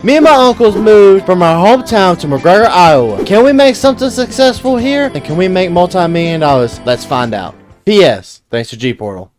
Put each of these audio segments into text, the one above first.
Me and my uncles moved from our hometown to McGregor, Iowa. Can we make something successful here? And can we make multi-million dollars? Let's find out. P.S. Thanks to G-Portal.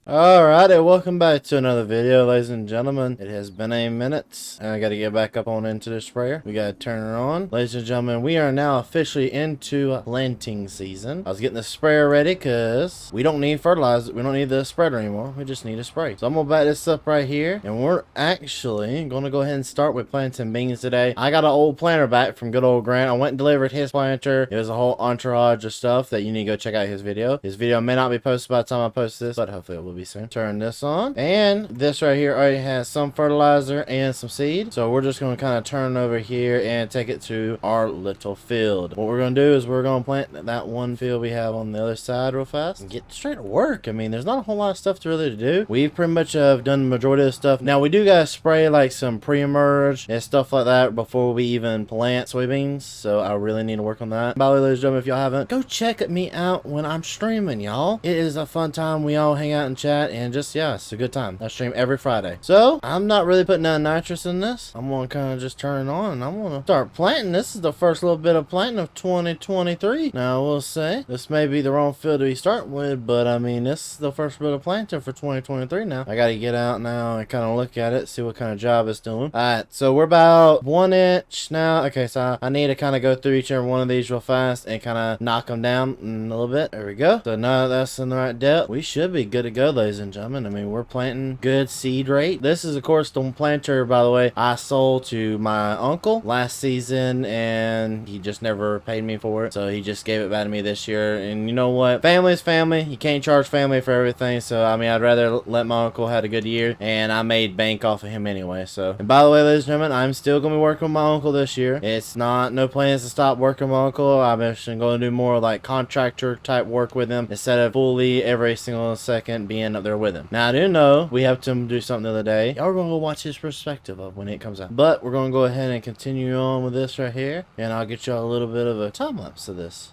Alrighty, welcome back to another video, ladies and gentlemen. It has been a minute, and I gotta get back up on into the sprayer. We gotta turn it on. Ladies and gentlemen, we are now officially into planting season. I was getting the sprayer ready because we don't need fertilizer. We don't need the spreader anymore. We just need a spray. So I'm gonna back this up right here, and we're actually gonna go ahead and start with planting beans today. I got an old planter back from good old Grant. I went and delivered his planter. It was a whole entourage of stuff that you need to go check out his video. His video may not be posted by the time I post this, but hopefully it will be soon. Turn this on, and this right here already has some fertilizer and some seed, so we're just going to kind of turn over here and take it to our little field. What we're going to do is we're going to plant that one field we have on the other side real fast and get straight to work. I mean, there's not a whole lot of stuff to really do. We pretty much have done the majority of the stuff. Now we do got to spray like some pre-emerge and stuff like that before we even plant soybeans, so I really need to work on that. By the way, ladies and gentlemen, if y'all haven't, go check me out when I'm streaming, y'all. It is a fun time. We all hang out and chat, and just, yeah, it's a good time. I stream every Friday. So, I'm not really putting none nitrous in this. I'm going to kind of just turn it on, and I'm going to start planting. This is the first little bit of planting of 2023. Now, we'll say, this may be the wrong field to be starting with, but, I mean, this is the first bit of planting for 2023 now. I got to get out now and kind of look at it, see what kind of job it's doing. Alright, so we're about 1 inch now. Okay, so I need to kind of go through each and every one of these real fast and kind of knock them down in a little bit. There we go. So now that's in the right depth, we should be good to go, ladies and gentlemen. I mean, we're planting good seed rate. This is, of course, the planter, by the way, I sold to my uncle last season, and he just never paid me for it, so he just gave it back to me this year. And you know what? Family is family. You can't charge family for everything, so I mean, I'd rather let my uncle have a good year, and I made bank off of him anyway. So, and by the way, ladies and gentlemen, I'm still gonna be working with my uncle this year. It's not no plans to stop working with my uncle. I'm actually going to do more like contractor type work with him instead of fully every single second being up there with him. Now, I do know we have to do something the other day. Y'all are gonna go watch his perspective of when it comes out, but we're gonna go ahead and continue on with this right here, and I'll get y'all a little bit of a time lapse of this.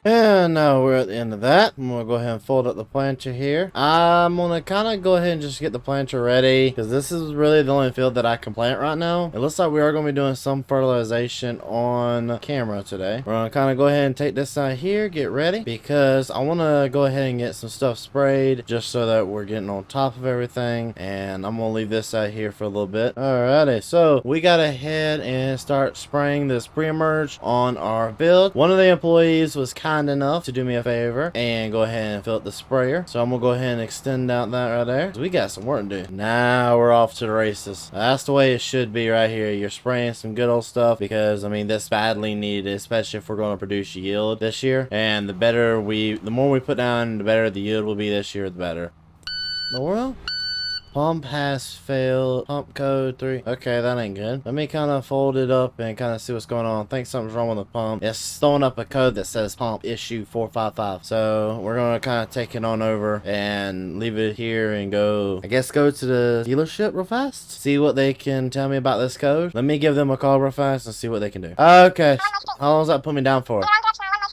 And now we're at the end of that. I'm gonna go ahead and fold up the planter here. I'm gonna kind of go ahead and just get the planter ready, because this is really the only field that I can plant right now. It looks like we are gonna be doing some fertilization on camera today. We're gonna kind of go ahead and take this side here, get ready, because I want to go ahead and get some stuff sprayed just so that we're getting on top of everything. And I'm gonna leave this side here for a little bit. Alrighty, so we gotta head and start spraying this pre-emerge on our build. One of the employees was kind enough to do me a favor and go ahead and fill up the sprayer, so I'm gonna go ahead and extend out that right there. We got some work to do. Now we're off to the races. That's the way it should be right here. You're spraying some good old stuff, because I mean, this badly needed, especially if we're going to produce yield this year. And the more we put down, the better the yield will be this year, the better. Well, pump has failed. Pump code 3. Okay, that ain't good. Let me kind of fold it up and kind of see what's going on. I think something's wrong with the pump. It's throwing up a code that says pump issue 455. So we're going to kind of take it on over and leave it here and go, I guess, go to the dealership real fast. See what they can tell me about this code. Let me give them a call real fast and see what they can do. Okay. How long does that put me down for?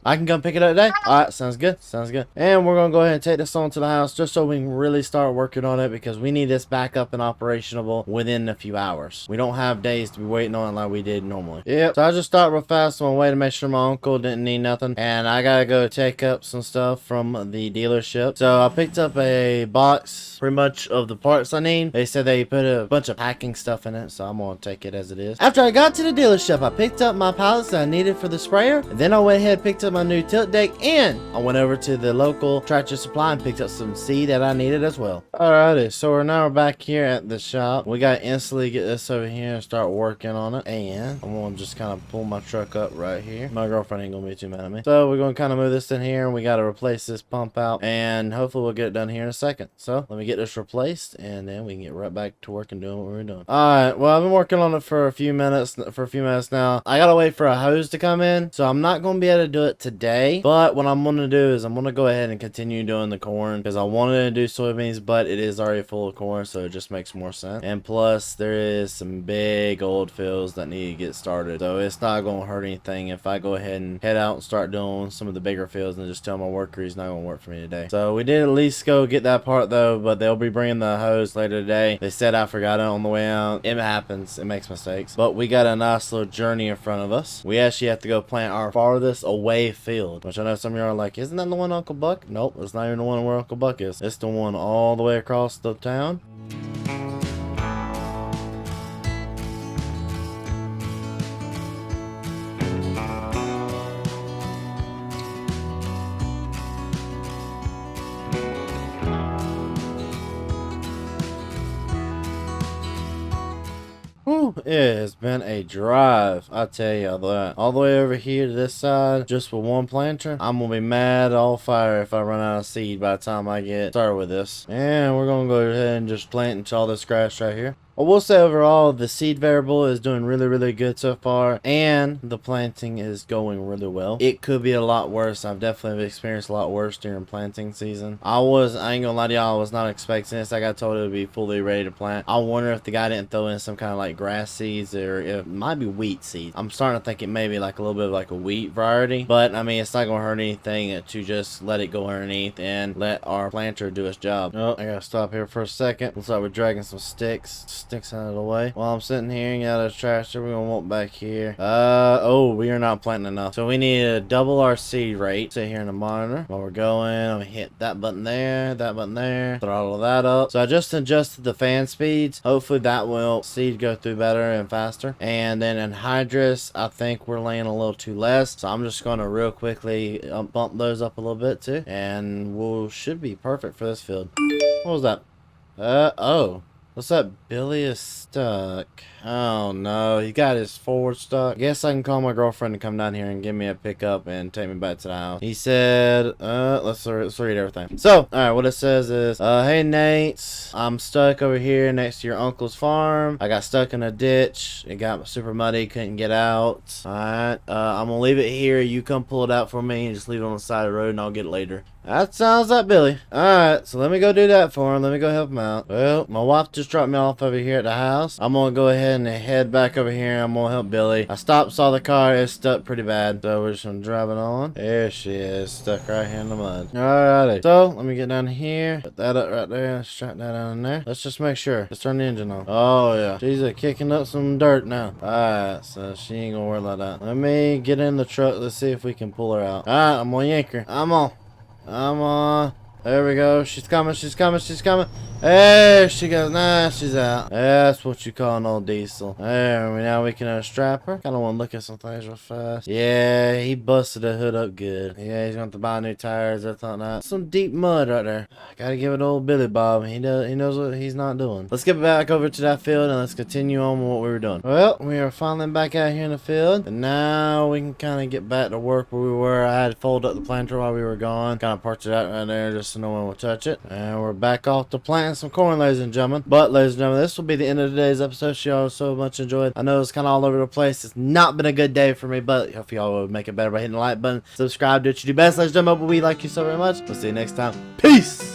I can come pick it up today? Alright, sounds good. Sounds good. And we're going to go ahead and take this on to the house just so we can really start working on it, because we need this back up and operational within a few hours. We don't have days to be waiting on it like we did normally. Yep. So I just stopped real fast on my way to make sure my uncle didn't need nothing. And I got to go take up some stuff from the dealership. So I picked up a box pretty much of the parts I need. They said they put a bunch of packing stuff in it, so I'm going to take it as it is. After I got to the dealership, I picked up my pallets that I needed for the sprayer. And then I went ahead and picked up my new tilt deck, and I went over to the local Tractor Supply and picked up some seed that I needed as well. Alrighty, so we're back here at the shop. We gotta instantly get this over here and start working on it. And I'm gonna just kind of pull my truck up right here. My girlfriend ain't gonna be too mad at me. So we're gonna kind of move this in here, and we gotta replace this pump out, and hopefully we'll get it done here in a second. So let me get this replaced, and then we can get right back to work and doing what we're doing. Alright, well, I've been working on it for a few minutes now. I gotta wait for a hose to come in, so I'm not gonna be able to do it today, but what I'm going to do is I'm going to go ahead and continue doing the corn because I wanted to do soybeans, but it is already full of corn, so it just makes more sense. And plus, there is some big old fields that need to get started, so it's not going to hurt anything if I go ahead and head out and start doing some of the bigger fields and just tell my worker he's not going to work for me today. So we did at least go get that part though, but they'll be bringing the hose later today. They said I forgot it on the way out. It happens. It makes mistakes. But we got a nice little journey in front of us. We actually have to go plant our farthest away field, which I know some of you are like, isn't that the one Uncle Buck? Nope, it's not even the one where Uncle Buck is. It's the one all the way across the town. Whew, it has been a drive, I tell you that. All the way over here to this side, just with one planter. I'm gonna be mad all fire if I run out of seed by the time I get started with this. And we're gonna go ahead and just plant into all this grass right here. I will say overall, the seed variable is doing really good so far, and the planting is going really well. It could be a lot worse. I've definitely experienced a lot worse during planting season. I ain't gonna lie to y'all, I was not expecting this. I got told it would be fully ready to plant. I wonder if the guy didn't throw in some kind of like grass seeds, or it might be wheat seeds. I'm starting to think it may be like a little bit of like a wheat variety, but I mean, it's not gonna hurt anything to just let it go underneath and let our planter do its job. Oh, I gotta stop here for a second. Looks like we're dragging some sticks out of the way. While I'm sitting here and got a tractor, we're gonna walk back here. Oh, we are not planting enough. So we need to double our seed rate. Sit here in the monitor while we're going. I'm gonna hit that button there, throttle that up. So I just adjusted the fan speeds. Hopefully that will seed go through better and faster. And then in hydrous, I think we're laying a little too less. So I'm just gonna real quickly bump those up a little bit too. And we should be perfect for this field. What was that? Oh. What's that? Billy is stuck. Oh no, he got his forward stuck. Guess I can call my girlfriend to come down here and give me a pickup and take me back to the house. He said, let's read everything. So, alright, what it says is, hey Nate, I'm stuck over here next to your uncle's farm. I got stuck in a ditch. It got super muddy, couldn't get out. Alright, I'm gonna leave it here. You come pull it out for me and just leave it on the side of the road and I'll get it later. That sounds like Billy. Alright, so let me go do that for him. Let me go help him out. Well, my wife just dropped me off over here at the house. I'm gonna go ahead and head back over here. I'm gonna help Billy. I stopped, saw the car. It's stuck pretty bad. So we're just gonna drive it on. There she is, stuck right here in the mud. Alrighty. So, let me get down here. Put that up right there. Strap that down in there. Let's just make sure. Let's turn the engine on. Oh, yeah. She's kicking up some dirt now. Alright, so she ain't gonna worry like that. Let me get in the truck. Let's see if we can pull her out. Alright, I'm gonna yank her. I'm on. There we go. She's coming. There she goes. Nah, she's out. That's what you call an old diesel. There, now we can strap her. Kind of want to look at some things real fast. Yeah, he busted the hood up good. Yeah, he's going to have to buy new tires. I thought that. Some deep mud right there. Gotta give it old Billy Bob. He knows what he's not doing. Let's get back over to that field and let's continue on with what we were doing. Well, we are finally back out here in the field. And now we can kind of get back to work where we were. I had to fold up the planter while we were gone. Kind of parked it out right there just so no one will touch it. And we're back off to planting some corn, ladies and gentlemen. But ladies and gentlemen, this will be the end of today's episode. Y'all so much enjoyed. I know it's kind of all over the place. It's not been a good day for me, but hope y'all will make it better by hitting the like button, subscribe, do what you do best, ladies and gentlemen. We like you so very much. We'll see you next time. Peace.